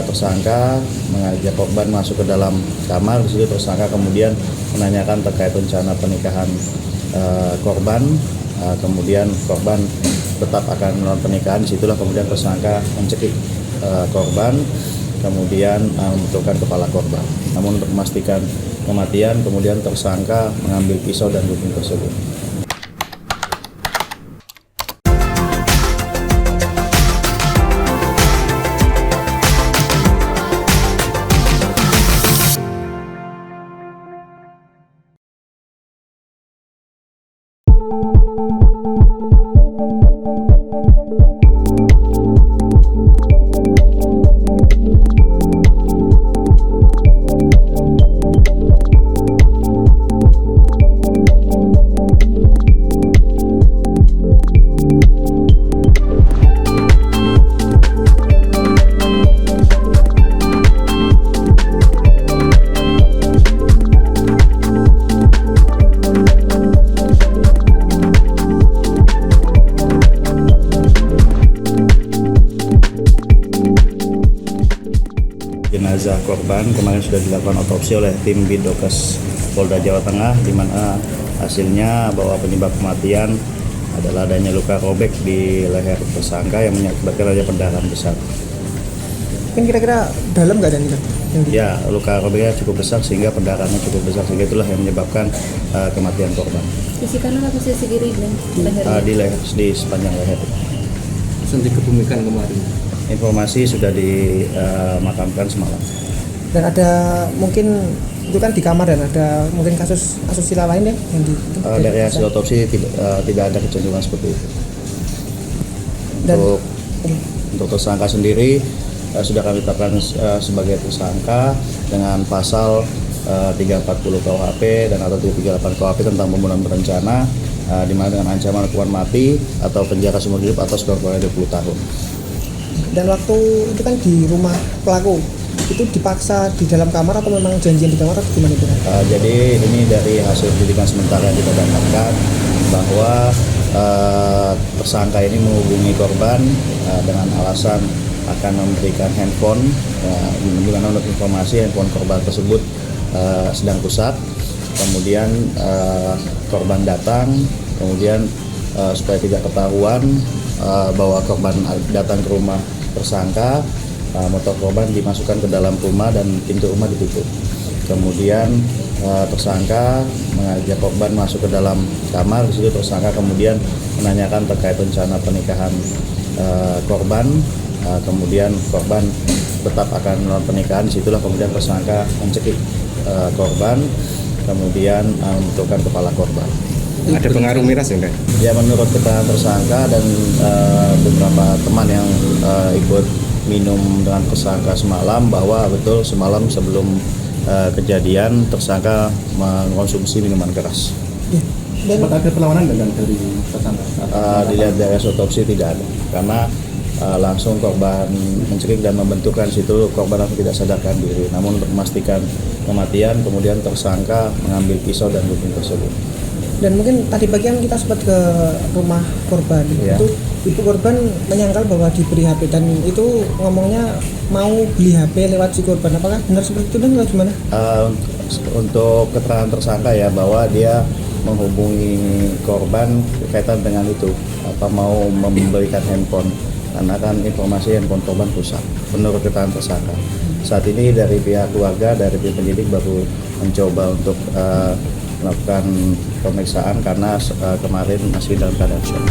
tersangka mengajak korban masuk ke dalam kamar. Di situ tersangka kemudian menanyakan terkait rencana pernikahan korban. Kemudian korban tetap akan melakukan pernikahan. Disitulah kemudian tersangka mencekik korban, kemudian membenturkan kepala korban. Namun untuk memastikan kematian, kemudian tersangka mengambil pisau dan gunting tersebut. Jenazah korban kemarin sudah dilakukan otopsi oleh tim Bidokes Polda Jawa Tengah, di mana hasilnya bahwa penyebab kematian adalah adanya luka robek di leher tersangka yang mengakibatkan adanya pendarahan besar. Kan kira-kira dalam nggak ada nih kan? Ya, luka robeknya cukup besar sehingga pendarahannya cukup besar, sehingga itulah yang menyebabkan kematian korban. Sisi kanan atau sisi kiri dan leher? Di leher, di sepanjang leher. Langsung dikebumikan kemarin. Informasi sudah dimakamkan semalam. Dan ada mungkin itu kan di kamar dan ada mungkin kasus asusila lain ya yang di dari hasil otopsi tidak ada kecenderungan seperti itu. Dan, untuk tersangka sendiri sudah kami tetapkan sebagai tersangka dengan pasal 340 KUHP dan atau 338 KUHP tentang pembunuhan berencana, di mana dengan ancaman hukuman mati atau penjara seumur hidup atau sekurang-kurangnya 20 tahun. Dan waktu itu kan di rumah pelaku itu dipaksa di dalam kamar atau memang janjian di kamar atau gimana itu? Jadi ini dari hasil penyelidikan sementara yang kita dapatkan bahwa tersangka ini menghubungi korban dengan alasan akan memberikan handphone, dengan menurut informasi handphone korban tersebut sedang rusak. Kemudian korban datang, kemudian supaya tidak ketahuan bahwa korban datang ke rumah tersangka, motor korban dimasukkan ke dalam rumah dan pintu rumah ditutup. Kemudian tersangka mengajak korban masuk ke dalam kamar. Di situ tersangka kemudian menanyakan terkait rencana pernikahan korban. Kemudian korban tetap akan melakukan pernikahan. Disitulah kemudian tersangka mencekik korban, kemudian membenturkan kepala korban. Ada pengaruh miras ya, Mbak? Ya, menurut keterangan tersangka dan beberapa teman yang ikut minum dengan tersangka semalam, bahwa betul semalam sebelum kejadian tersangka mengkonsumsi minuman keras. Ya. Dan Apakah ada perlawanan dari tersangka? Dilihat dari otopsi tidak ada, karena langsung korban mencekik dan membenturkan, situ korban langsung tidak sadarkan diri. Namun untuk memastikan kematian, kemudian tersangka mengambil pisau dan gunting tersebut. Dan mungkin tadi pagi kan kita sempat ke rumah korban, Ya. Itu ibu korban menyangkal bahwa diberi HP dan itu ngomongnya mau beli HP lewat si korban. Apakah benar seperti itu dan gimana? Untuk keterangan tersangka ya, bahwa dia menghubungi korban berkaitan dengan itu, mau memberikan handphone, karena kan informasi handphone korban rusak. Menurut keterangan tersangka, saat ini dari pihak keluarga, dari pihak penyidik baru mencoba untuk melakukan pemeriksaan karena kemarin masih dalam keadaan syok.